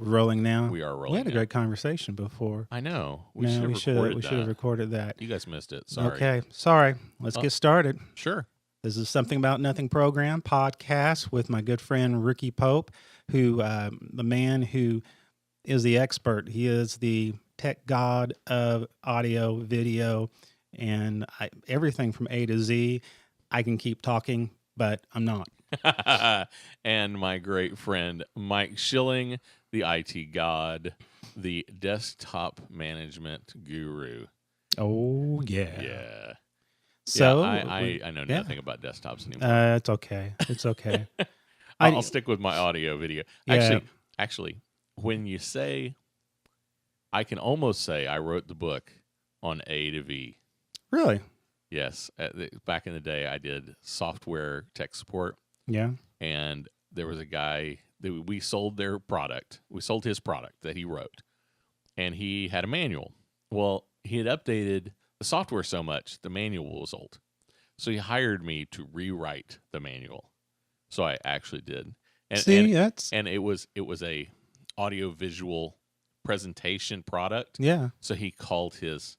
rolling now. We are rolling. We had a now. great conversation before. I know. We should have recorded that. You guys missed it. Sorry. Okay, sorry. Let's get started. Sure. This is Something About Nothing program podcast with my good friend Ricky Pope, who the man who is the expert. He is the tech god of audio, video, and everything from A to Z. I can keep talking, but I'm not. And my great friend Mike Schilling, the IT god, the desktop management guru. Oh yeah. Yeah. So I know nothing about desktops anymore. It's okay. It's okay. I'll stick with my audio video. Yeah. Actually, when you say, I can almost say I wrote the book on A to V. Really? Yes. Back in the day, I did software tech support. Yeah. And there was a guy that we sold their product. We sold his product that he wrote. And he had a manual. Well, he had updated the software so much, the manual was old. So he hired me to rewrite the manual. So I actually did. And it was a audio visual presentation product. Yeah. So he called his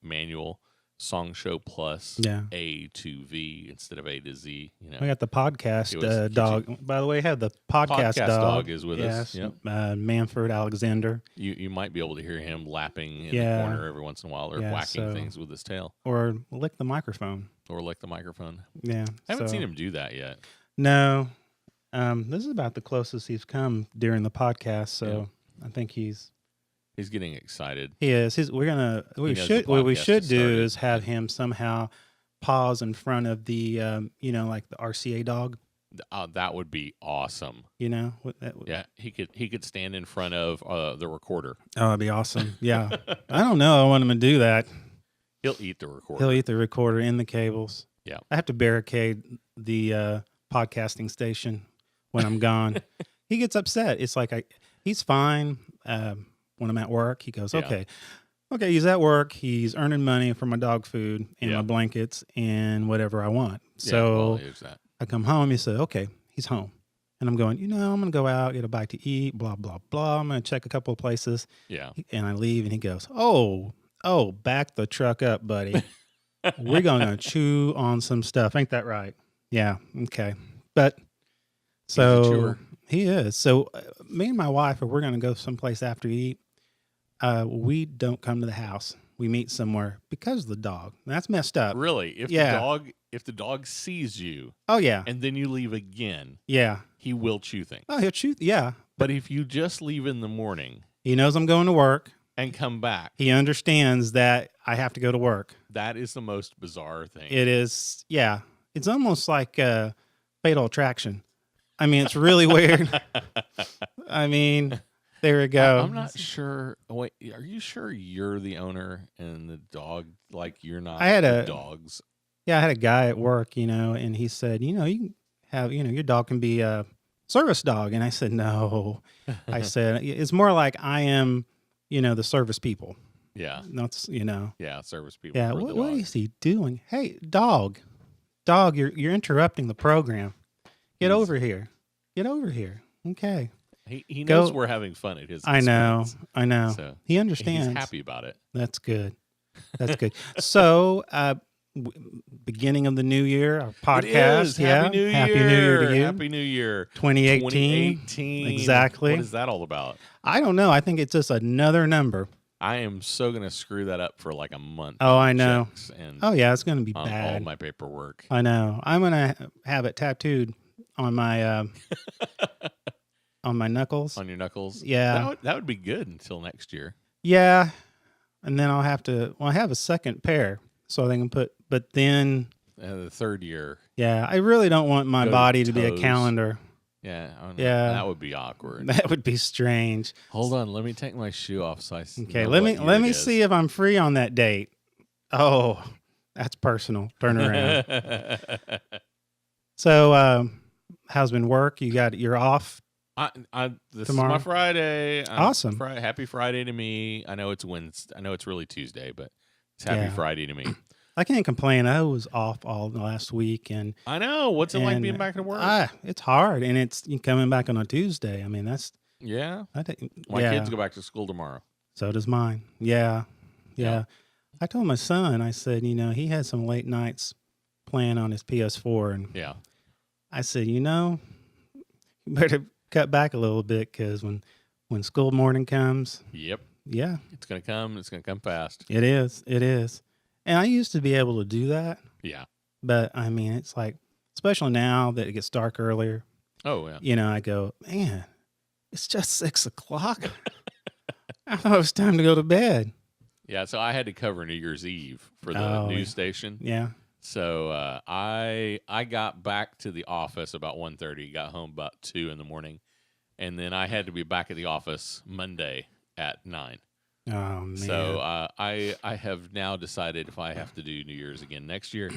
manual Song Show Plus A to V instead of A to Z. You know, we got the podcast dog. By the way, have the podcast dog is with us. Yep. Manfred Alexander. You might be able to hear him lapping in the corner every once in a while, or whacking things with his tail, or lick the microphone. Yeah, I haven't seen him do that yet. No, this is about the closest he's come during the podcast. So I think he's getting excited. He is. What we should do is have him somehow pause in front of the, like the RCA dog. That would be awesome. Yeah, he could stand in front of the recorder. Oh, that'd be awesome. Yeah, I don't know. I want him to do that. He'll eat the recorder. He'll eat the recorder in the cables. Yeah, I have to barricade the podcasting station when I'm gone. He gets upset. It's like he's fine. When I'm at work, he goes, okay, he's at work. He's earning money for my dog food and my blankets and whatever I want. So I come home, he said, okay, he's home. And I'm going, I'm going to go out, get a bite to eat, blah, blah, blah. I'm going to check a couple of places. Yeah. And I leave and he goes, oh, back the truck up, buddy. We're going to chew on some stuff. Ain't that right? Yeah. Okay. But so he is. So me and my wife, if we're going to go someplace after we eat, we don't come to the house. We meet somewhere because of the dog. That's messed up. Really? If the dog sees you, and then you leave again, he will chew things. Oh, he'll chew. Yeah. But if you just leave in the morning, he knows I'm going to work and come back. He understands that I have to go to work. That is the most bizarre thing. It is. Yeah. It's almost like Fatal Attraction. I mean, it's really weird. I mean, there we go. I'm not sure. Wait, are you sure you're the owner and the dog, like you're not dogs? Yeah, I had a guy at work, and he said, you can have, your dog can be a service dog. And I said, no. I said, it's more like I am, the service people. Yeah. That's, Yeah, service people. Yeah, what is he doing? Hey, dog, you're interrupting the program. Get over here. Okay. He knows we're having fun at his expense. I know. So he understands. He's happy about it. That's good. So, beginning of the new year, our podcast. Happy New Year. Happy New Year to you. Happy New Year. 2018. Exactly. What is that all about? I don't know. I think it's just another number. I am so going to screw that up for like a month. Oh, I know. And it's going to be bad. All my paperwork. I know. I'm going to have it tattooed on my on my knuckles. On your knuckles? Yeah. That would be good until next year. Yeah. And then I'll have to, I have a second pair so they can but then. The third year. Yeah. I really don't want my body to be a calendar. Yeah. Yeah. That would be awkward. That would be strange. Hold on. Let me take my shoe off. Okay. Let me see if I'm free on that date. Oh, that's personal. Turn around. So, how's been work? You're off. This tomorrow? Is my Friday. Awesome. Happy Friday to me. I know it's Wednesday. I know it's really Tuesday, but it's happy Friday to me. I can't complain. I was off all the last week, and I know. What's it like being back to work? it's hard, and it's coming back on a Tuesday. I mean, Yeah. I think, My yeah. kids go back to school tomorrow. So does mine. Yeah. Yeah. I told my son, I said, he had some late nights playing on his PS4, and Yeah. I said, you better cut back a little bit, because when school morning comes, Yep. yeah, It's gonna come. It's gonna come fast. it is. It is. And I used to be able to do that, Yeah. but I mean, it's like, especially now that it gets dark earlier, Oh yeah. I go, man, it's just 6 o'clock. I thought it was time to go to bed. Yeah. So I had to cover New Year's Eve for the Oh, news station. Yeah. So I got back to the office about 1:30. Got home about 2 in the morning, and then I had to be back at the office Monday at 9. Oh, man. So I have now decided if I have to do New Year's again next year,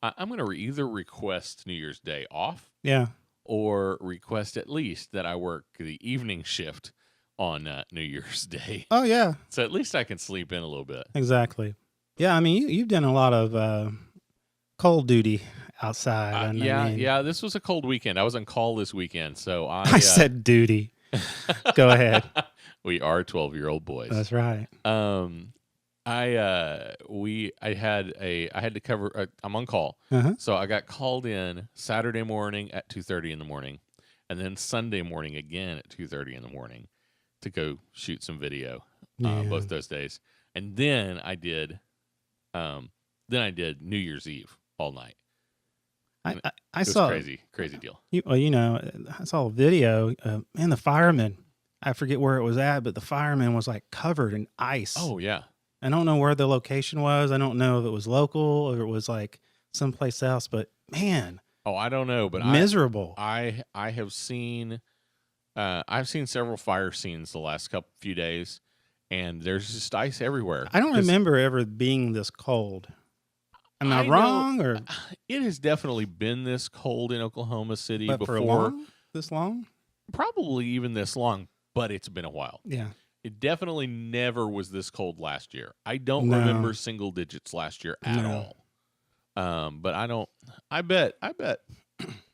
I'm going to either request New Year's Day off Yeah. or request at least that I work the evening shift on New Year's Day. Oh, yeah. So at least I can sleep in a little bit. Exactly. Yeah, I mean, you've done a lot of cold duty outside. And Yeah. This was a cold weekend. I was on call this weekend, so I said duty. Go ahead. We are 12-year-old boys. That's right. I had to cover. I'm on call, Uh-huh. so I got called in Saturday morning at 2:30 in the morning, and then Sunday morning again at 2:30 in the morning to go shoot some video. Yeah. Both those days, and then I did New Year's Eve all night. I It was saw crazy deal. I saw a video. Man, the fireman. I forget where it was at, but the fireman was like covered in ice. Oh yeah. I don't know where the location was. I don't know if it was local or it was like someplace else. But man, Oh, I don't know, but miserable. I have seen I've seen several fire scenes the last few days, and there's just ice everywhere. I don't remember ever being this cold. Am I I wrong, know- or It has definitely been this cold in Oklahoma City but before, for this long? probably even this long, but it's been a while. Yeah. It definitely never was this cold last year. I don't No. remember single digits last year at No. all. But I bet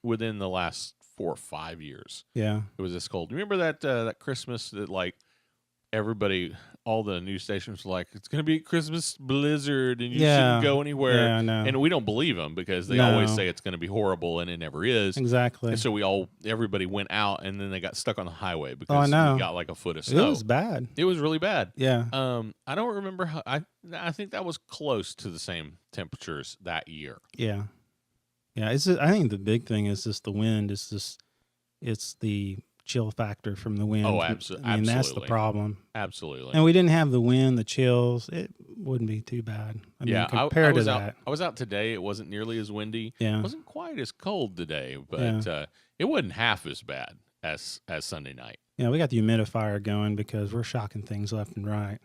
within the last 4 or 5 years Yeah. it was this cold. Remember that Christmas that like everybody, all the news stations were like, it's going to be a Christmas blizzard and you shouldn't go anywhere. Yeah, I know. And we don't believe them because they always say it's going to be horrible and it never is. Exactly. And so everybody went out and then they got stuck on the highway I because know. we got like a foot of It snow. was bad. It was really bad. Yeah. I don't remember how. I think that was close to the same temperatures that year. Yeah. Yeah. I think the big thing is just the wind. It's the chill factor from the wind. Oh, I mean, absolutely. that's the problem. Absolutely. And we didn't have the wind, the chills. It wouldn't be too bad. I mean, compared to that. I was out today. It wasn't nearly as windy. Yeah. It wasn't quite as cold today, but Yeah. it wasn't half as bad as Sunday night. Yeah, we got the humidifier going because we're shocking things left and right.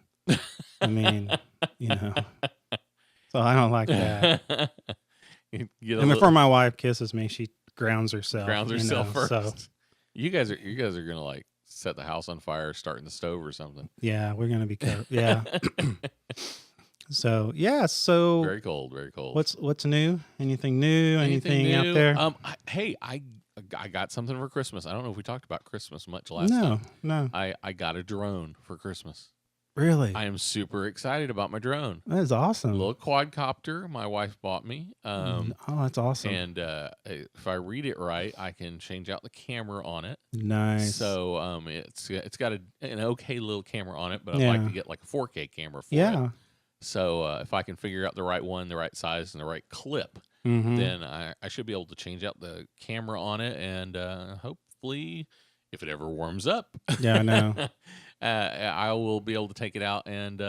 I mean, so I don't like that. You get a And little- before my wife kisses me, she grounds herself. grounds herself first. So You guys are gonna like set the house on fire, starting the stove or something. yeah, we're gonna be careful. Yeah. So yeah. So Very cold. Very cold. what's new? Anything new? Anything new? out there? I got something for Christmas. I don't know if we talked about Christmas much last time. No. I got a drone for Christmas. Really? I am super excited about my drone. That is awesome. A little quadcopter my wife bought me. Oh, that's awesome. And if I read it right, I can change out the camera on it. Nice. So it's got an okay little camera on it, but I'd like to get like a 4K camera for it. Yeah. So if I can figure out the right one, the right size, and the right clip, Mhm. then I should be able to change out the camera on it, and hopefully, if it ever warms up, Yeah, I know. I will be able to take it out and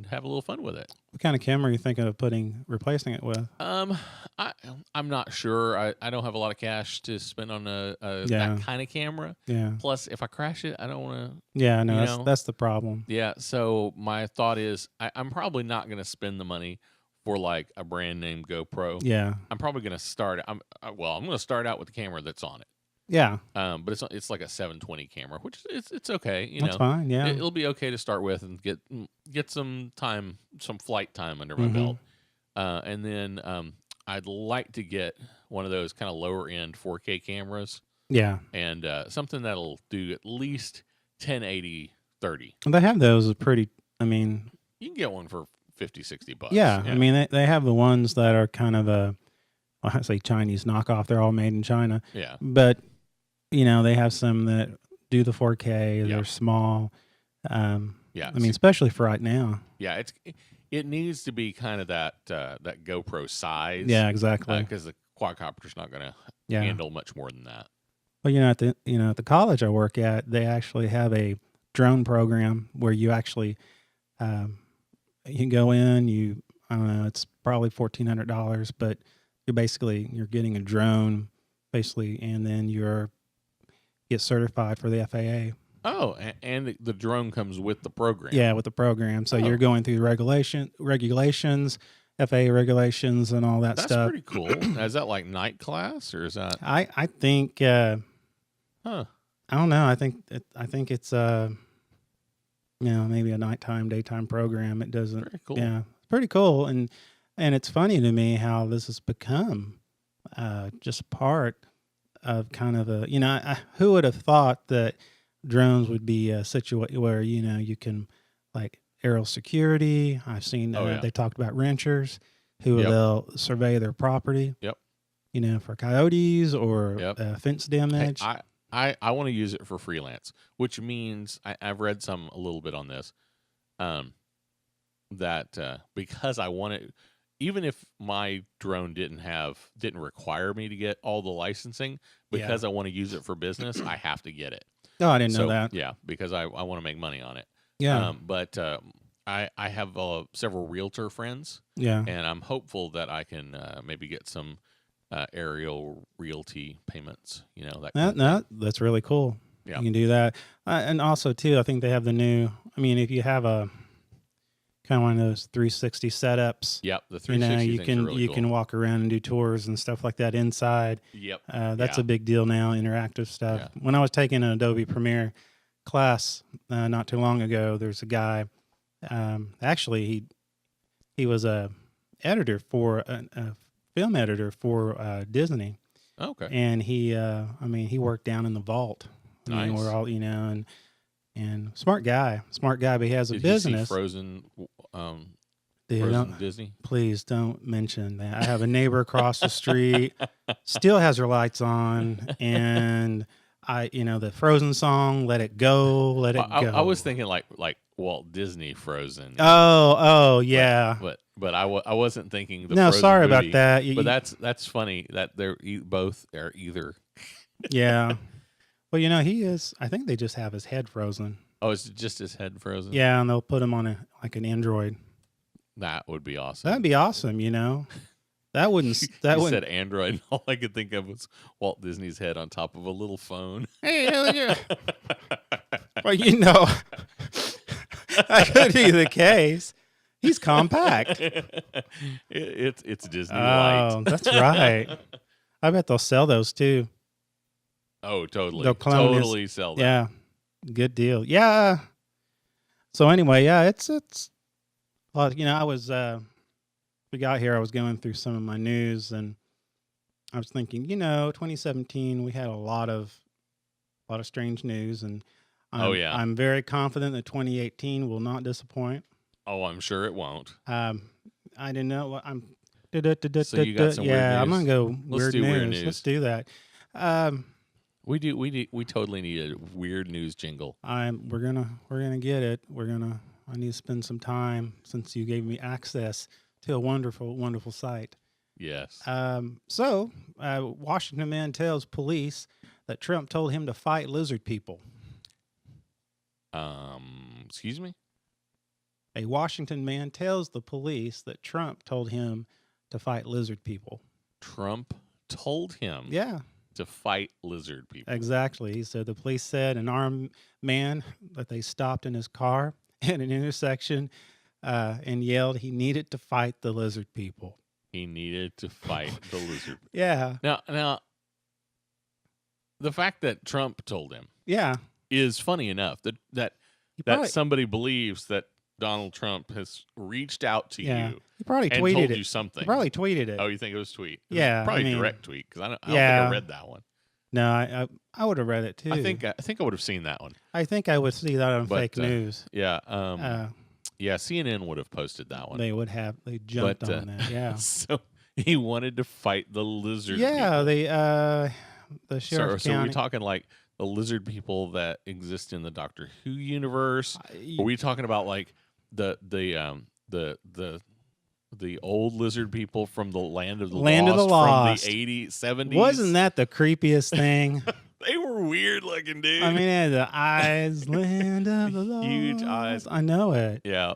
have a little fun with it. What kind of camera are you thinking of replacing it with? I'm not sure. I don't have a lot of cash to spend on that kind of camera. Yeah. Plus, if I crash it, I don't want to. Yeah, no, You that's know? that's the problem. Yeah. So my thought is, I'm probably not going to spend the money for like a brand name GoPro. Yeah. I'm probably going to start. I'm going to start out with the camera that's on it. Yeah. But it's like a 720 camera, which it's okay. That's fine. Yeah. It'll be okay to start with and get some flight time under my Mhm. belt. And then I'd like to get one of those kind of lower end 4K cameras Yeah. and something that'll do at least 1080 30. And they have those pretty, I mean, You can get one for $50-$60. yeah. I mean, they have the ones that are kind of I say Chinese knockoff. They're all made in China. Yeah. But, they have some that do the 4K. Yeah. They're small. Yeah. I mean, especially for right now. Yeah. It needs to be kind of that GoPro size. Yeah, exactly. Because the quadcopter's not going to Yeah. handle much more than that. Well, at the college I work at, they actually have a drone program where you actually you go in. I don't know, it's probably $1,400, but you're getting a drone basically, and then get certified for the FAA. Oh, and the drone comes with the program. Yeah, with the program. So you're going through regulations, FAA regulations, and all that That's stuff. pretty cool. Is that like night class, or is that? I think. I don't know. I think it's maybe a nighttime, daytime program. It doesn't. Very cool. Yeah, it's pretty cool, and it's funny to me how this has become just part of kind of a who would have thought that drones would be a situation where you can like aerial security. I've seen they talked about ranchers who they'll survey their property. Yep. For coyotes or fence damage. Hey, I want to use it for freelance, which means I've read a little bit on this. That because I want it, even if my drone didn't require me to get all the licensing, because I want to use it for business, I have to get it. Oh, I didn't know that. Yeah, because I want to make money on it. Yeah. But I have several realtor friends. Yeah. And I'm hopeful that I can maybe get some aerial realty payments. That's really cool. Yeah. You can do that. And also, too, I think they have the new, if you have a kind of one of those 360 setups. Yep, the 360 you can walk around and do tours and stuff like that inside. Yep. That's a big deal now, interactive stuff. Yeah. When I was taking an Adobe Premiere class not too long ago, there's a guy, actually he was a editor for a film editor for Disney. Okay. And he worked down in the vault. Nice. We're all, and smart guy, but he has a business. You see Frozen Disney? Please don't mention that. I have a neighbor across the street, still has her lights on, and the Frozen song, Let It Go, Let It Go. I was thinking like Walt Disney Frozen. Oh, yeah. But I wasn't thinking the No, Frozen sorry movie. about that. But that's funny that they're both are either. Yeah. Well, he is. I think they just have his head frozen. Oh, it's just his head frozen? Yeah, and they'll put him on an Android. That would be awesome. That'd be awesome, That wouldn't. You said Android, and all I could think of was Walt Disney's head on top of a little phone. Hey, yeah. Well, that could be the case. He's compact. It's Disney Light. Oh, that's right. I bet they'll sell those too. Oh, totally. They'll totally sell them. Yeah, good deal. Yeah. So anyway, yeah, it's. Well, I was. We got here. I was going through some of my news, and I was thinking, 2017, we had a lot of strange news, and I'm very confident that 2018 will not disappoint. Oh, I'm sure it won't. I didn't know what I'm. So you got some weird news? I'm gonna go Let's do weird news. Let's do that. We totally need a weird news jingle. We're gonna get it. I need to spend some time since you gave me access to a wonderful, wonderful site. Yes. So Washington man tells police that Trump told him to fight lizard people. Excuse me? A Washington man tells the police that Trump told him to fight lizard people. Trump told him to fight lizard people. Exactly. He said the police said an armed man that they stopped in his car at an intersection and yelled he needed to fight the lizard people. He needed to fight the lizard. Yeah. Now, the fact that Trump told him is funny enough that somebody believes that Donald Trump has reached out to you He probably and tweeted told it. you something. He probably tweeted it. Oh, you think it was tweet? It was Yeah, probably I mean, direct tweet because I don't think yeah. I read that one. No, I would have read it too. I think I would have seen that one. I think I would see that on But, fake news. Yeah, yeah. CNN would have posted that one. They would have. They jumped on that. Yeah. So he wanted to fight the lizard. Yeah. people. The sheriff So are we county. talking like the lizard people that exist in the Doctor Who universe? Are we talking about like the old lizard people from the Land of the Lost from the 80s, 70s? Wasn't that the creepiest thing? They were weird looking, dude. I mean, they had the eyes, Land of the Lost. Huge eyes. I know it. Yeah.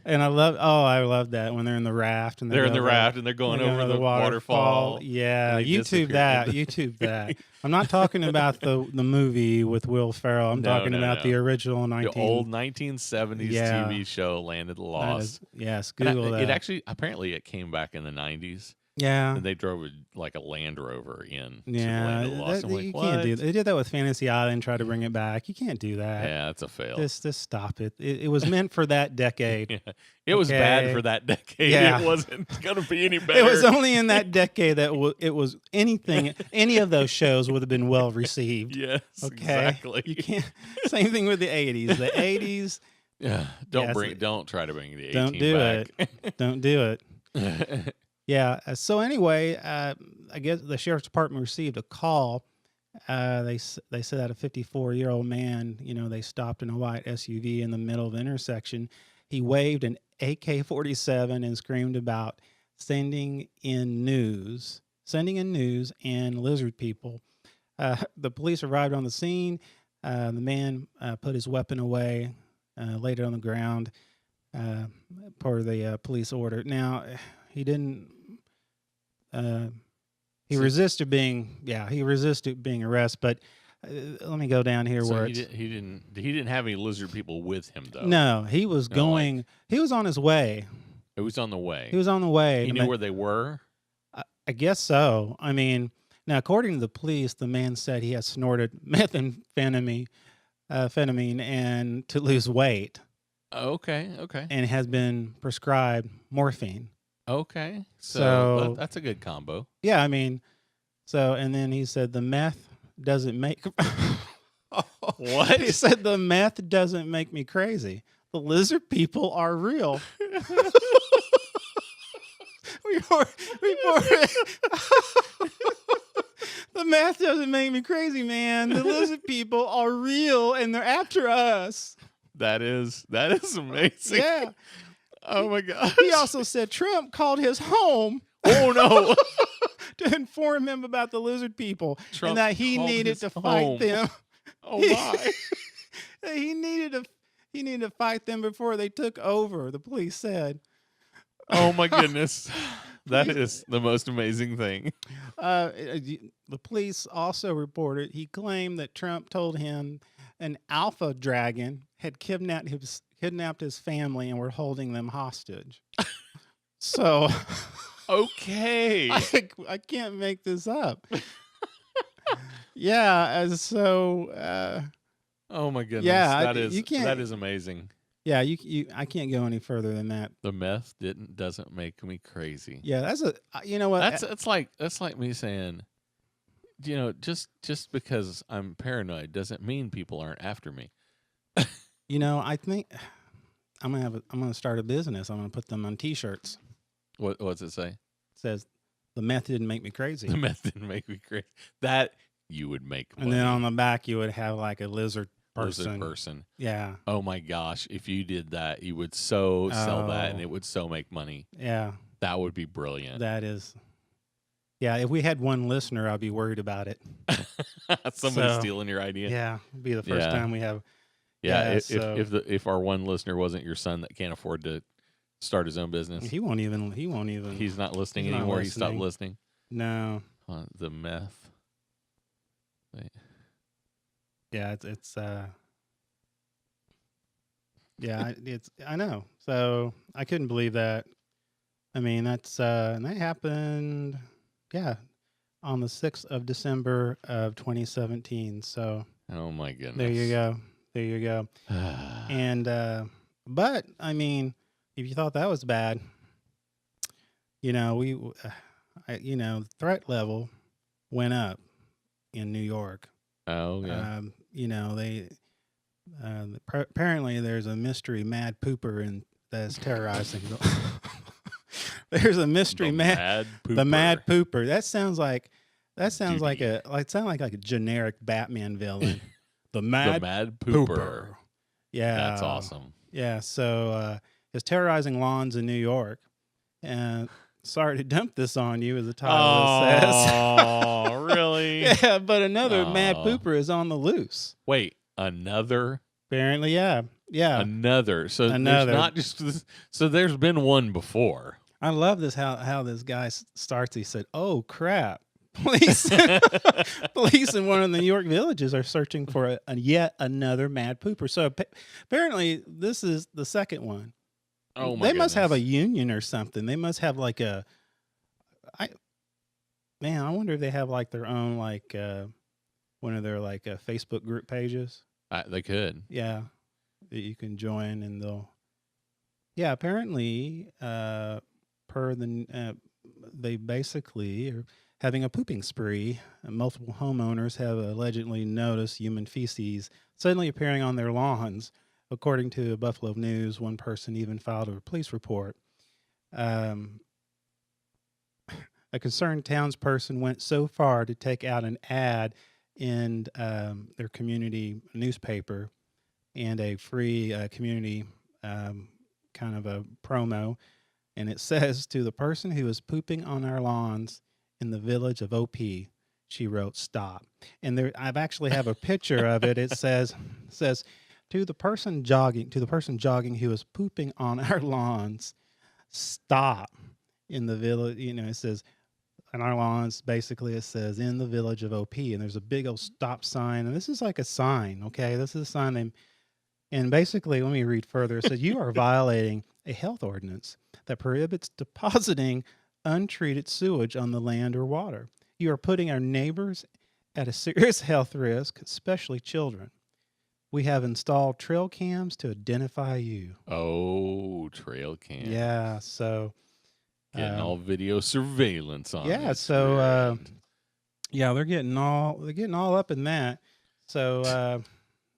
And I love that when they're in the raft and They're in the raft and they're going over the waterfall. Yeah, and they YouTube disappear. that. YouTube that. I'm not talking about the movie with Will Ferrell. I'm talking about the original the old 1970s Yeah. TV show Land of the Lost. Yes, And Google that. It actually apparently it came back in the 90s. Yeah. And they drove like a Land Rover in. Yeah, to the Land of the Lost. I'm like, you what? can't do that. They did that with Fantasy Island, try to bring it back. You can't do that. Yeah, it's a fail. Just stop it. It was meant for that decade. Yeah. It was bad Okay. for that decade. Yeah. It wasn't going to be any better. It was only in that decade that it was anything. Any of those shows would have been well received. Yes, Okay, exactly. You can't. Same thing with the '80s. The '80s. Yeah, Yes. don't try to bring the 18 Don't do back. Don't do it. Yeah. So anyway, I guess the sheriff's department received a call. They said that a 54-year-old man, they stopped in a white SUV in the middle of the intersection. He waved an AK-47 and screamed about sending in news and lizard people. The police arrived on the scene. The man put his weapon away, laid it on the ground, per the police order. Now, he didn't. He resisted being arrested. But let me go down here So where he didn't have any lizard people with him though. No, he was No, going. He was on his way. It was on the way. He was on the way. He knew where they were. I guess so. I mean, now according to the police, the man said he had snorted methamphetamine, and to lose weight, Okay. and has been prescribed morphine. Okay. So- So that's a good combo. Yeah, I mean, and then he said the meth doesn't make. What? He said the meth doesn't make me crazy. The lizard people are real. The math doesn't make me crazy, man. The lizard people are real and they're after us. That is amazing. Yeah. Oh my gosh. He also said Trump called his home Oh no. to inform him about the lizard people Trump and that he called needed his to home. fight them. Oh my. He needed to fight them before they took over, the police said. Oh my goodness. That is the most amazing thing. The police also reported he claimed that Trump told him an alpha dragon had kidnapped his family and were holding them hostage. So, Okay. I can't make this up. Yeah, so Oh my goodness. Yeah, that can't- is amazing. yeah, I can't go any further than that. The meth doesn't make me crazy. Yeah, that's you know what? That's like me saying, just because I'm paranoid doesn't mean people aren't after me. I think I'm gonna start a business. I'm gonna put them on T-shirts. What's it say? It says the meth didn't make me crazy. The meth didn't make me crazy. That you would make money. And then on the back, you would have like a lizard Lizard person. Yeah. Oh my gosh. If you did that, you would sell that and Oh. it would so make money. Yeah. That would be brilliant. That is. Yeah. If we had one listener, I'd be worried about it. Somebody So, stealing your idea. Yeah. It'd be the first Yeah. time we have. Yeah, Yeah, if our one listener wasn't your son that can't afford to start his own business, He won't even. he's not listening He's not anymore. He stopped listening. listening. No. The meth. Yeah. Yeah. I know. So I couldn't believe that. I mean, and that happened. Yeah. On the 6th of December of 2017. So Oh my goodness. there you go. There you go. And, but I mean, if you thought that was bad, you know, threat level went up in New York. Oh yeah. You know, apparently there's a mystery mad pooper that's terrorizing. There's a mystery The mad the mad pooper. pooper. That sounds like Duty. a generic Batman villain. The The mad mad pooper. pooper. Yeah, That's awesome. yeah. So is terrorizing lawns in New York. And sorry to dump this on you, as the title says. Oh, really? Yeah, but another mad Aw. pooper is on the loose. Wait, another? Apparently, yeah. Another. So Another. there's not just so there's been one before. I love this how this guy starts. He said, "Oh crap, police police in one of the New York villages are searching for a yet another mad pooper." So apparently, this is the second one. Oh my They must have a goodness. union or something. They must have like I wonder if they have like their own like one of their like Facebook group pages. They could. Yeah, that you can join, and apparently they basically are having a pooping spree. Multiple homeowners have allegedly noticed human feces suddenly appearing on their lawns. According to Buffalo News, one person even filed a police report. A concerned townsperson went so far to take out an ad in their community newspaper and a free community kind of a promo. And it says, "To the person who is pooping on our lawns in the village of OP," she wrote, "stop." And I've actually have a picture of it. It says, to the person jogging who is pooping on our lawns, stop. In the village, it says on our lawns, basically it says in the village of OP, and there's a big old stop sign. And this is like a sign, okay? This is a sign and basically, let me read further. It says, "You are violating a health ordinance that prohibits depositing untreated sewage on the land or water. You are putting our neighbors at a serious health risk, especially children. We have installed trail cams to identify you." Oh, trail cam. Yeah, so getting all video surveillance on. Yeah, this so trend. they're getting all up in that. So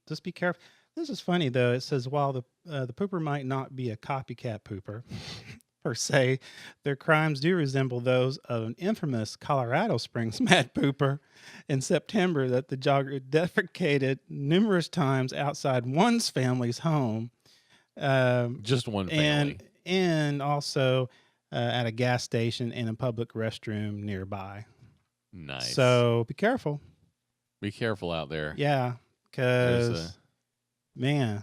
just be careful. This is funny though. It says while the pooper might not be a copycat pooper per se, their crimes do resemble those of an infamous Colorado Springs mad pooper in September that the jogger defecated numerous times outside one's family's home. Just one family. And also at a gas station and a public restroom nearby. Nice. So be careful. Be careful out there. Yeah, because man,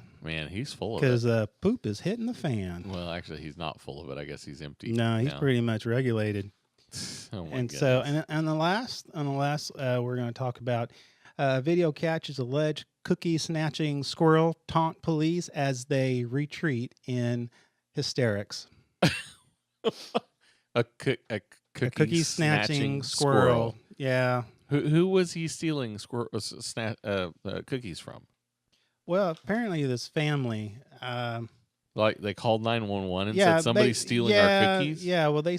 he's full of it. Because poop is hitting the fan. Well, actually, he's not full of it. I guess he's empty. No, he's pretty much regulated. Oh my and goodness. So, and the last, we're going to talk about video catches alleged cookie snatching squirrel taunt police as they retreat in hysterics. a cookie snatching squirrel. Yeah. Who was he stealing cookies from? Well, apparently this family. Like they called 911 and said somebody's stealing our cookies. Yeah. Well, they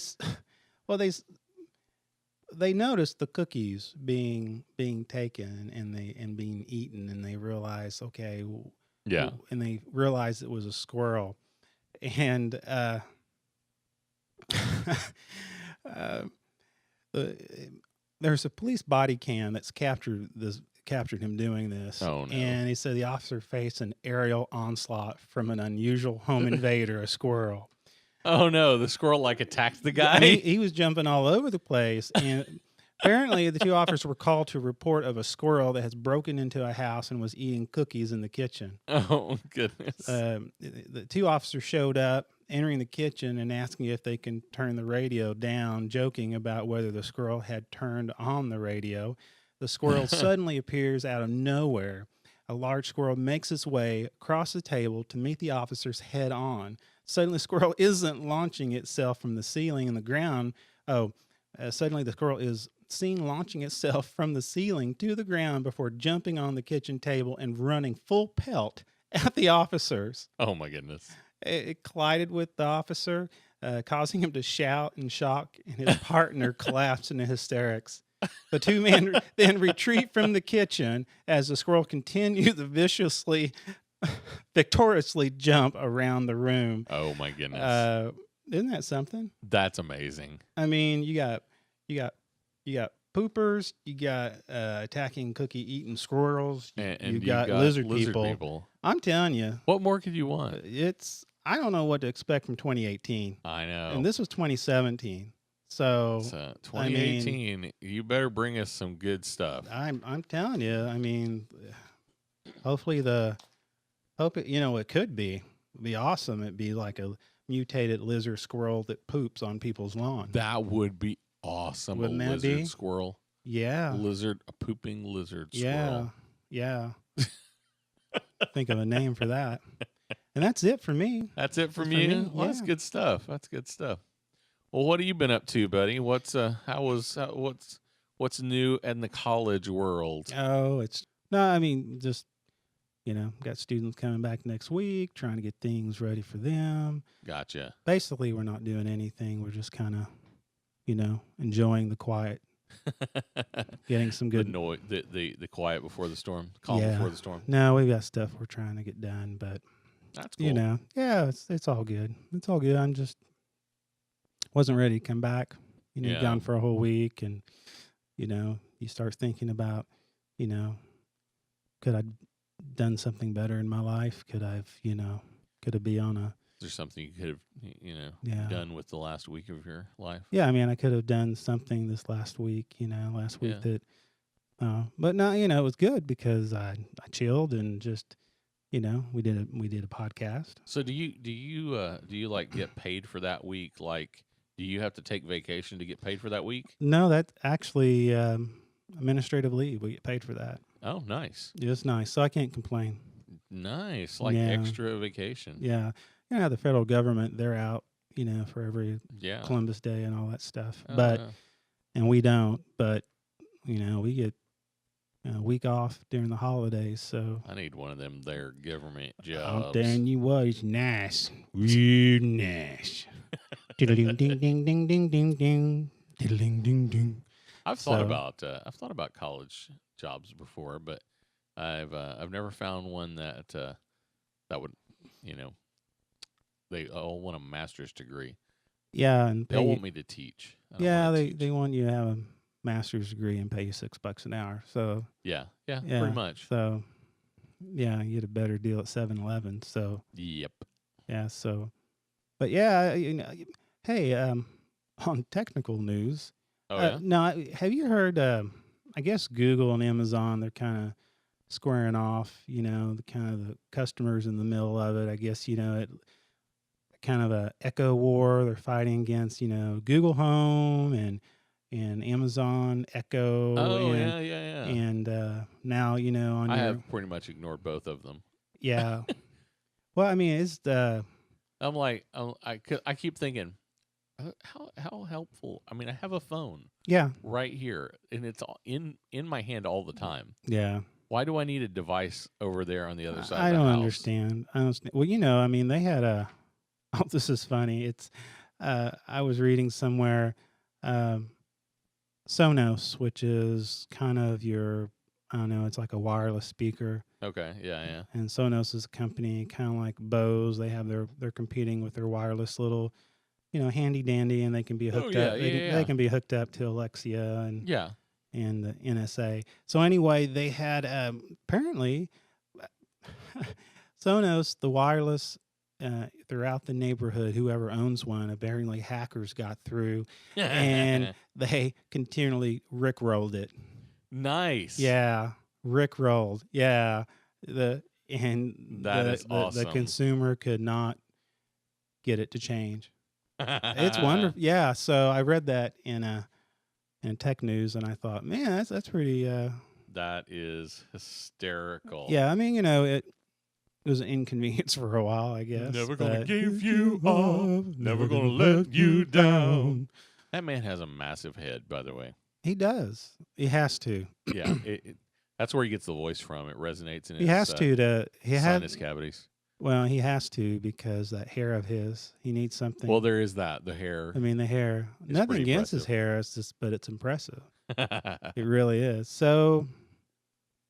noticed the cookies being taken and being eaten, and they realized, okay, yeah, and they realized it was a squirrel, and there's a police body cam that's captured him doing this. Oh, no. And he said the officer faced an aerial onslaught from an unusual home invader, a squirrel. Oh no, the squirrel attacked the guy. He was jumping all over the place, and apparently the two officers were called to report of a squirrel that has broken into a house and was eating cookies in the kitchen. Oh goodness. The two officers showed up, entering the kitchen and asking if they can turn the radio down, joking about whether the squirrel had turned on the radio. The squirrel suddenly appears out of nowhere. A large squirrel makes its way across the table to meet the officers head on. Suddenly, the squirrel isn't launching itself from the ceiling and the ground. Suddenly the squirrel is seen launching itself from the ceiling to the ground before jumping on the kitchen table and running full pelt at the officers. Oh my goodness. It collided with the officer. causing him to shout in shock, and his partner collapsed into hysterics. The two men then retreat from the kitchen as the squirrel continued to victoriously jump around the room. Oh my goodness. Isn't that something? That's amazing. I mean, you got poopers, you got attacking cookie eating squirrels, And you got lizard people. I'm telling you, What more could you want? I don't know what to expect from 2018. I know. And this was 2017. So 2018, you better bring us some good stuff. I'm telling you, I mean, hopefully it could be. It'd be awesome. It'd be like a mutated lizard squirrel that poops on people's lawn. That would be awesome. Wouldn't that lizard be? Squirrel. Yeah. A pooping lizard squirrel. Yeah. Think of a name for that. And that's it for me. That's it from That's you? for me, Well, that's yeah. good stuff. That's good stuff. Well, what have you been up to, buddy? What's new in the college world? I mean, just, got students coming back next week, trying to get things ready for them. Gotcha. Basically, we're not doing anything. We're just kind of, enjoying the quiet, getting some good the quiet before the storm, calm Yeah. before the storm. No, we've got stuff we're trying to get done, but That's cool. it's all good. It's all good. I'm just wasn't ready to come back. Yeah. Gone for a whole week, and you start thinking about, could I done something better in my life? Could I be on a Is there something you could have, Yeah. done with the last week of your life? Yeah, I mean, I could have done something this last week, Yeah. that, but no, it was good because I chilled and just, we did a podcast. So do you like get paid for that week? Like, do you have to take vacation to get paid for that week? No, that's actually administrative leave. We get paid for that. Oh, nice. It's nice, so I can't complain. Nice. Like Yeah. extra vacation. Yeah, the federal government, they're out, for every Yeah. Columbus Day and all that stuff, Oh, but yeah. and we don't. But we get a week off during the holidays, so. I need one of them there government I'm jobs. telling you what, it's nice. Real nice. Diddling ding ding ding ding ding ding. Diddling ding ding. I've thought So- about college jobs before, but I've never found one that would, they all want a master's degree. Yeah, and They all want me to teach. I don't yeah, wanna teach. they want you to have a master's degree and pay you $6 an hour. So Yeah, yeah, pretty much. So yeah, you get a better deal at 7-Eleven. So Yep. yeah, but yeah, hey, on technical news. Oh yeah. No, have you heard? I guess Google and Amazon, they're kind of squaring off. The customers in the middle of it. I guess it kind of a echo war. They're fighting against Google Home and Amazon Echo. Oh and, yeah. And now on I your have pretty much ignored both of them. yeah. Well, I mean, it's the I'm like, I keep thinking, how helpful. I mean, I have a phone yeah right here, and it's in my hand all the time. yeah. Why do I need a device over there on the other side? I of the don't house? understand. Well, I mean, they had a. Oh, this is funny. It's. I was reading somewhere, Sonos, which is kind of your. I don't know. It's like a wireless speaker, Okay, yeah. and Sonos is a company kind of like Bose. They have they're competing with their wireless little, handy dandy, and they can be hooked yeah, up. yeah. They can be hooked up to Alexia and Yeah. the NSA. So anyway, they had apparently Sonos, the wireless, throughout the neighborhood. Whoever owns one, apparently hackers got through, and they continually rickrolled it. Nice. Yeah, rickrolled. Yeah, That is the awesome. consumer could not get it to change. It's wonderful. Yeah, so I read that in tech news, and I thought, man, that's pretty. That is hysterical. Yeah, I mean, it was an inconvenience for a while, I guess. Never gonna but- give you up, never gonna let you down. That man has a massive head, by the way. He does. He has to. Yeah, that's where he gets the voice from. It resonates in his He has to. He had. sinus cavities. Well, he has to because that hair of his, he needs something. Well, there is that. The hair. I mean, the hair. It's Nothing pretty against his impressive. hair, it's just, but it's impressive. It really is. So,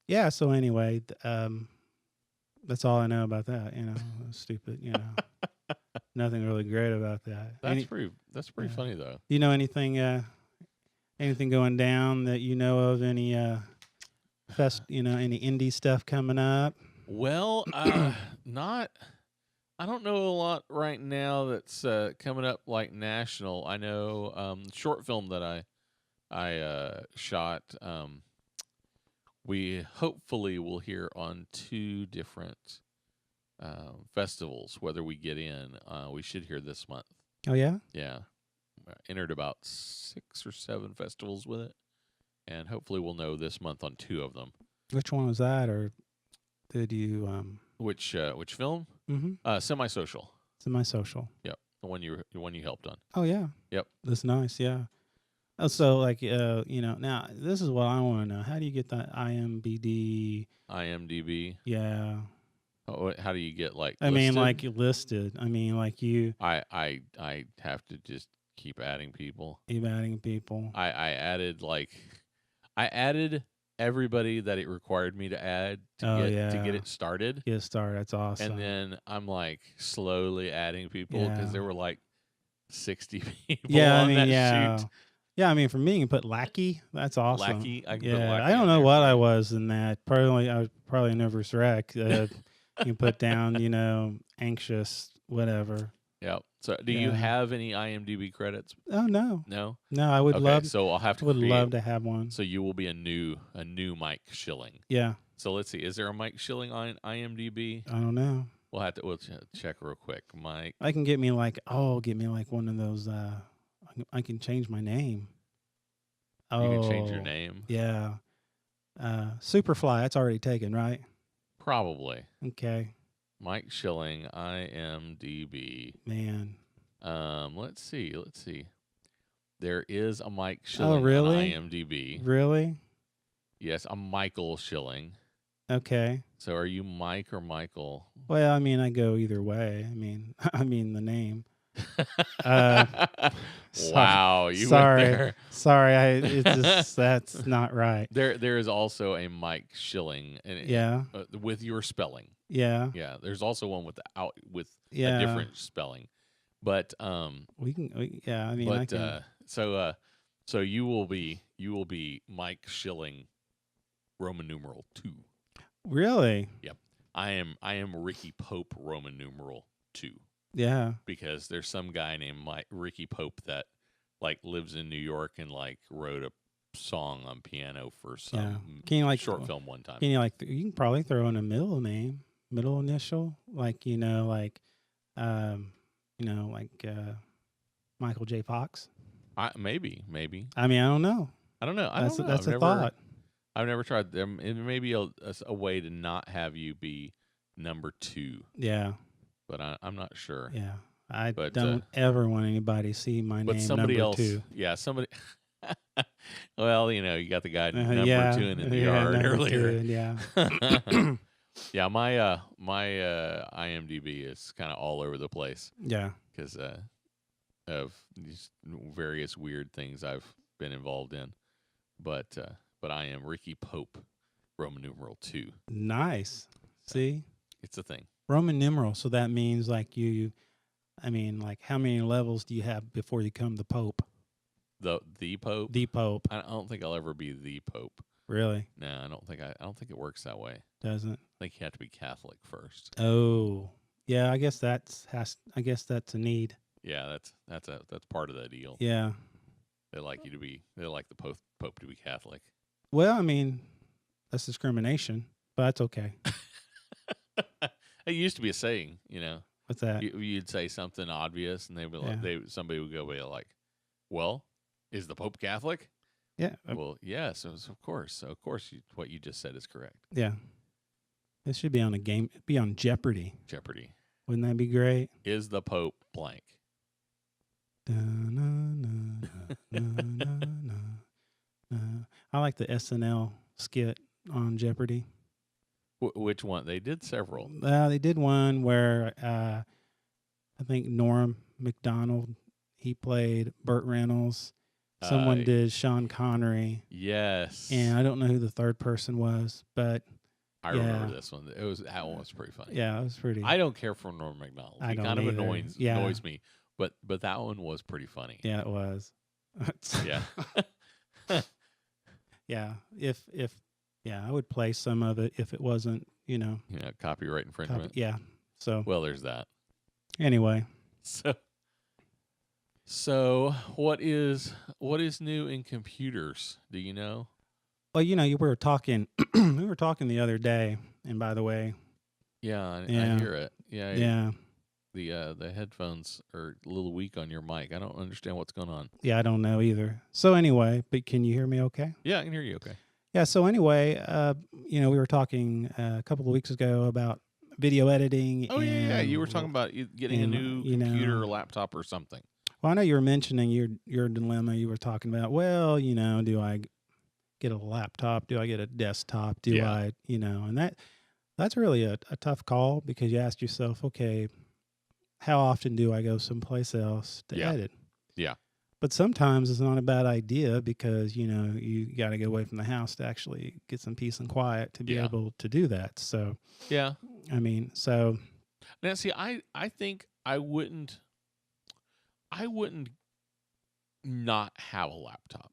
yeah. So anyway, that's all I know about that. Stupid. Nothing really great about that. That's pretty Yeah. funny though. Do you know anything? Anything going down that you know of? Any any indie stuff coming up? Well, not. I don't know a lot right now that's coming up like national. I know short film that I shot. We hopefully will hear on 2 different festivals whether we get in. We should hear this month. Oh yeah. Yeah, entered about 6 or 7 festivals with it, and hopefully we'll know this month on 2 of them. Which one was that, or did you? Which film? Semi-social. Semi-social. Yep, the one you helped on. Oh yeah. Yep. That's nice. Yeah. Oh, so like now this is what I want to know. How do you get that IMBD? IMDb. Yeah. How do you get like? I mean, listed? like listed. I mean, like you. I have to just keep adding people. Keep adding people. I added everybody that it required me to add to get it started. Get started. That's awesome. And then I'm like slowly adding people because there were like 60 people on that shoot. Yeah, I mean, for me, you can put lackey. That's awesome. Lackey. I can put lackey I don't on know there. what I was in that. I was probably a nervous wreck. You can put down, anxious, whatever. Yep. So, do you have any IMDb credits? Oh no, no. I would love. So I'll have to. Would love to have one. So you will be a new Mike Schilling. Yeah. So let's see. Is there a Mike Schilling on IMDb? I don't know. We'll check real quick. Mike. I can get me like one of those. I can change my name. You can change your name. Yeah. Superfly. That's already taken, right? Probably. Okay. Mike Schilling, IMDb. Man. Let's see. There is a Mike Schilling really? on IMDb. Really? Yes, I'm Michael Schilling. Okay. So are you Mike or Michael? Well, I mean, I go either way. I mean the name. Wow, you sorry, went there. Sorry, it's just that's not right. There is also a Mike Schilling, and with your spelling. Yeah, There's also one with a different spelling, but we can. I mean, but so you will be Mike Schilling, Roman numeral 2. Really? Yep. I am Ricky Pope, Roman numeral 2. Yeah. Because there's some guy named Ricky Pope that like lives in New York and like wrote a song on piano for some short film one time. Can you you can probably throw in a middle initial, Michael J. Fox. Maybe. I mean, I don't know. That's a thought. I've never tried them. It may be a way to not have you be number 2. Yeah. But I'm not sure. Yeah. I don't ever want anybody to see my name somebody number else, 2. Yeah, somebody. Well, you got the guy number 2 in the yard earlier. 2, yeah. Yeah, my IMDb is kind of all over the place. Yeah. Because of these various weird things I've been involved in. But I am Ricky Pope, Roman numeral 2. Nice. See? It's a thing. Roman numeral, so that means how many levels do you have before you become the Pope? The Pope? The Pope. I don't think I'll ever be the Pope. Really? No, I don't think it works that way. Doesn't? I think you have to be Catholic first. Oh. Yeah, I guess that's a need. Yeah, that's part of the deal. Yeah. They like the Pope to be Catholic. Well, I mean, that's discrimination, but that's okay. It used to be a saying, What's that? You'd say something obvious, and somebody would go be like, "Well, is the Pope Catholic?" Yeah. Well, yes, of course. So of course, what you just said is correct. Yeah. It should be on be on Jeopardy. Jeopardy. Wouldn't that be great? Is the Pope blank? I like the SNL skit on Jeopardy. Which one? They did several. They did one where I think Norm Macdonald, he played Burt Reynolds. Someone did Sean Connery. Yes. And I don't know who the third person was, but I remember this one. That one was pretty funny. Yeah, it was pretty. I don't care for Norm Macdonald. I He don't kind of either. annoys me, but that one was pretty funny. Yeah, it was. Yeah. Yeah. If I would play some of it if it wasn't, Copyright infringement. yeah. So well, there's that. Anyway. So what is new in computers? Do you know? Well, we were talking the other day, and by the way, I hear it. Yeah. The headphones are a little weak on your mic. I don't understand what's going on. Yeah, I don't know either. So anyway, but can you hear me okay? Yeah, I can hear you okay. Yeah, so anyway, we were talking a couple of weeks ago about video editing. Oh, yeah, you were talking about getting a new computer or laptop or something. Well, I know you were mentioning your dilemma. You were talking about, well, do I get a laptop? Do I get a desktop? Do I, and that's really a tough call, because you ask yourself, okay, how often do I go someplace else to edit? Yeah. But sometimes it's not a bad idea, because, you got to get away from the house to actually get some peace and quiet to be able to do that. So, yeah. I mean, so. Now, see, I think I wouldn't not have a laptop.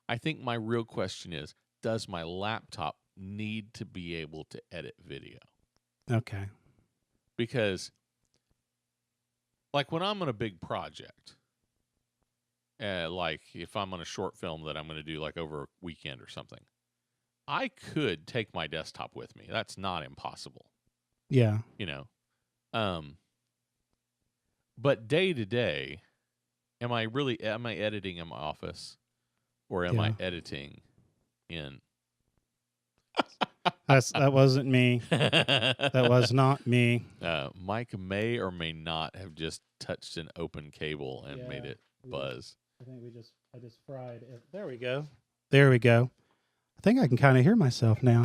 I think my real question is, does my laptop need to be able to edit video? Okay. Because, like, when I'm on a big project, like if I'm on a short film that I'm going to do like over a weekend or something, I could take my desktop with me. That's not impossible. Yeah. But day to day, am I editing in my office, or am I editing in? That wasn't me. That was not me. Mike may or may not have just touched an open cable and made it buzz. I think I just fried it. There we go. I think I can kind of hear myself now.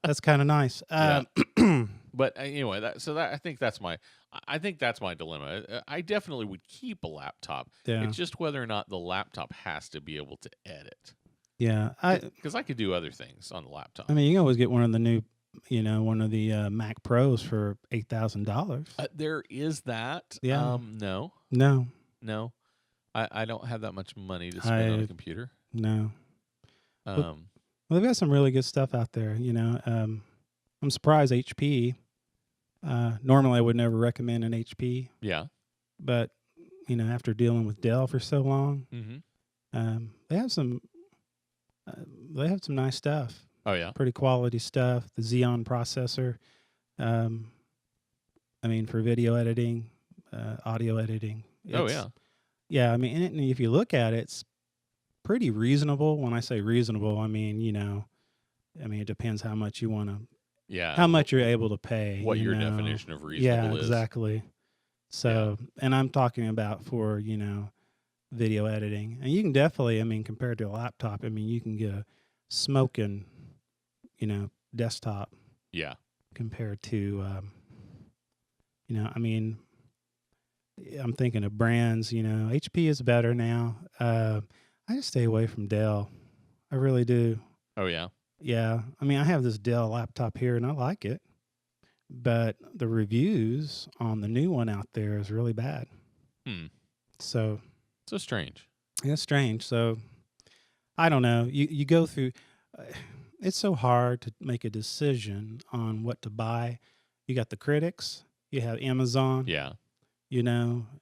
That's kind of nice. But anyway, I think that's my dilemma. I definitely would keep a laptop. Yeah. It's just whether or not the laptop has to be able to edit. Yeah, because I could do other things on the laptop. I mean, you can always get one of the new, one of the Mac Pros for $8,000. There is that. Yeah. No. I don't have that much money to spend on a computer. No. Well, they've got some really good stuff out there. I'm surprised HP. Normally, I would never recommend an HP. Yeah. But after dealing with Dell for so long, they have some nice stuff. Oh yeah, pretty quality stuff. The Xeon processor. For video editing, audio editing. Yeah. I mean, and if you look at it, it's pretty reasonable. When I say reasonable, I mean, it depends how much you want to. Yeah. How much you're able to pay. What your definition of reasonable is. Yeah, exactly. So, and I'm talking about for, video editing. And you can definitely, compared to a laptop, you can get a smoking, desktop. Yeah. Compared to, I'm thinking of brands, HP is better now. I just stay away from Dell. I really do. Oh, yeah. Yeah. I have this Dell laptop here and I like it, but the reviews on the new one out there is really bad. So strange. Yeah, strange. So I don't know. You go through, it's so hard to make a decision on what to buy. You got the critics, you have Amazon. Yeah.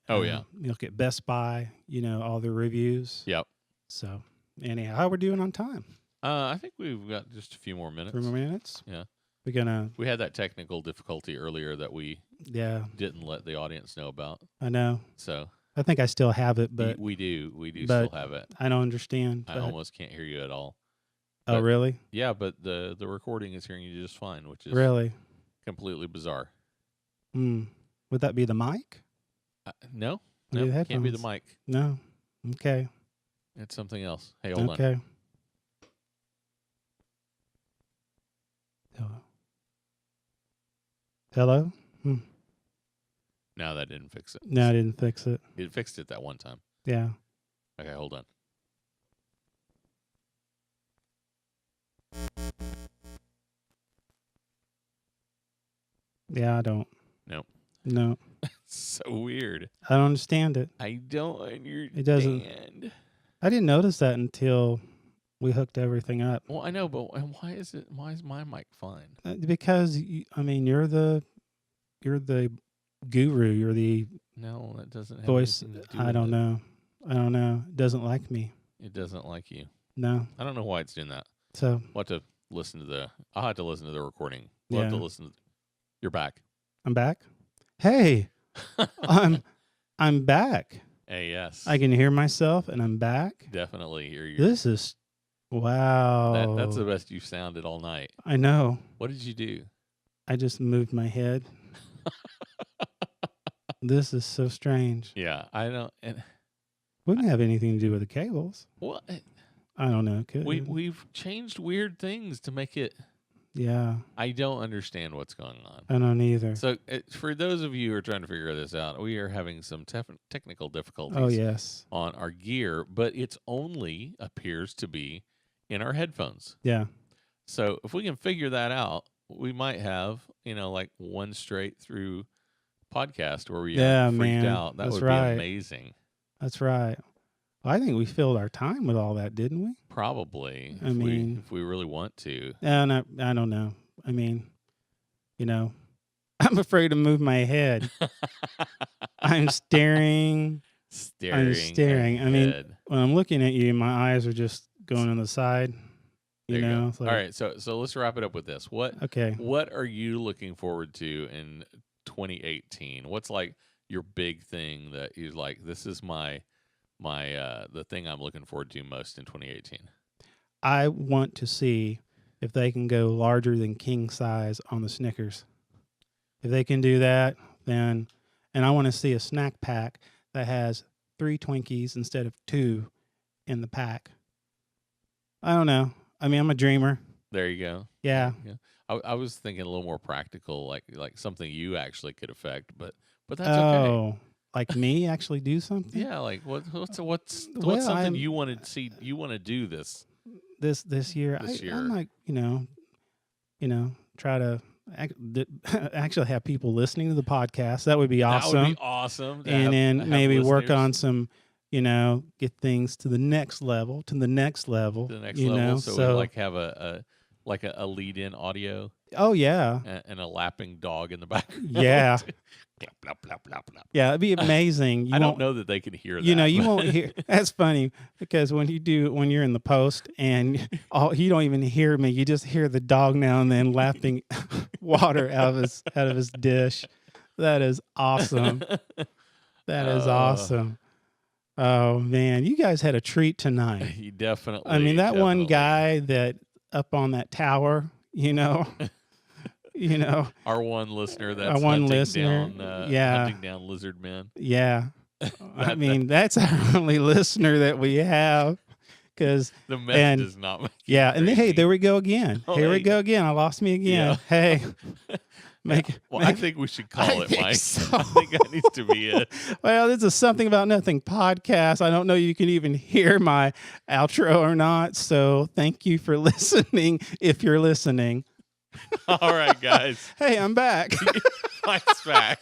Oh, yeah. You look at Best Buy, all the reviews. Yep. So anyhow, how we're doing on time? I think we've got just a few more minutes. 3 more minutes? Yeah. We had that technical difficulty earlier that we didn't let the audience know about. I know. So I think I still have it, but we do still have it. I don't understand. I almost can't hear you at all. Oh, really? Yeah, but the recording is hearing you just fine, which is really completely bizarre. Would that be the mic? No, it can't be the mic. No. Okay. It's something else. Hey, hold on. Okay. Hello? Hello? No, that didn't fix it. No, I didn't fix it. It fixed it that one time. Yeah. Okay, hold on. Yeah, I don't. Nope. No. So weird. I don't understand it. I don't understand. It doesn't. I didn't notice that until we hooked everything up. Well, I know, but why is my mic fine? Because you're the guru. You're the No, that doesn't have voice. anything to do I with don't it. know. I don't know. It doesn't like me. It doesn't like you. No. I don't know why it's doing that. So I'll have to listen to the recording. We'll have to listen. You're back. I'm back. Hey, I'm back. Hey, yes. I can hear myself, and I'm back. Definitely hear you. This is wow. That's the best you've sounded all night. I know. What did you do? I just moved my head. This is so strange. Yeah, I don't. And Wouldn't have anything to do with the cables. what? I don't know. Could. We've changed weird things to make it. Yeah. I don't understand what's going on. I don't either. So, for those of you who are trying to figure this out, we are having some technical difficulties. Oh yes. On our gear, but it's only appears to be in our headphones. Yeah. So if we can figure that out, we might have like one straight through podcast where we freaked out. That would be amazing. That's right. Well, I think we filled our time with all that, didn't we? Probably. If we really want to. And I don't know. I mean, I'm afraid to move my head. I'm staring. I'm staring. I mean, when I'm looking at you, my eyes are just going on the side. You know. All right. So let's wrap it up with this. What are you looking forward to in 2018? What's like your big thing that you like? This is my the thing I'm looking forward to most in 2018. I want to see if they can go larger than king size on the Snickers. If they can do that, then, and I want to see a snack pack that has 3 Twinkies instead of 2 in the pack. I don't know. I mean, I'm a dreamer. There you go. Yeah. I was thinking a little more practical, like something you actually could affect, but that's okay. Like me actually do something? Yeah, like what's something you want to see? You want to do this year? I might, try to actually have people listening to the podcast. That would be awesome. That would be awesome. And then maybe work on some, get things to the next level. So like have a lead-in audio. Oh yeah. And a lapping dog in the background. Yeah. Blap, blap, blap, blap, blap. Yeah, it'd be amazing. I don't know that they can hear that. You won't hear. That's funny because when you're in the post and you don't even hear me, you just hear the dog now and then lapping water out of his dish. That is awesome. That is awesome. Oh man, you guys had a treat tonight. You definitely. I mean, that one guy that up on that tower, our one listener that's hunting down lizard men. Yeah. I mean, that's our only listener that we have. Because the mess does not make and then, hey, there we go again. Here we go again. I lost me again. Yeah. Hey. I think we should call it, Mike. So. I think that needs to be it. Well, this is Something About Nothing podcast. I don't know you can even hear my outro or not. So thank you for listening if you're listening. All right, guys. Hey, I'm back. Mike's back.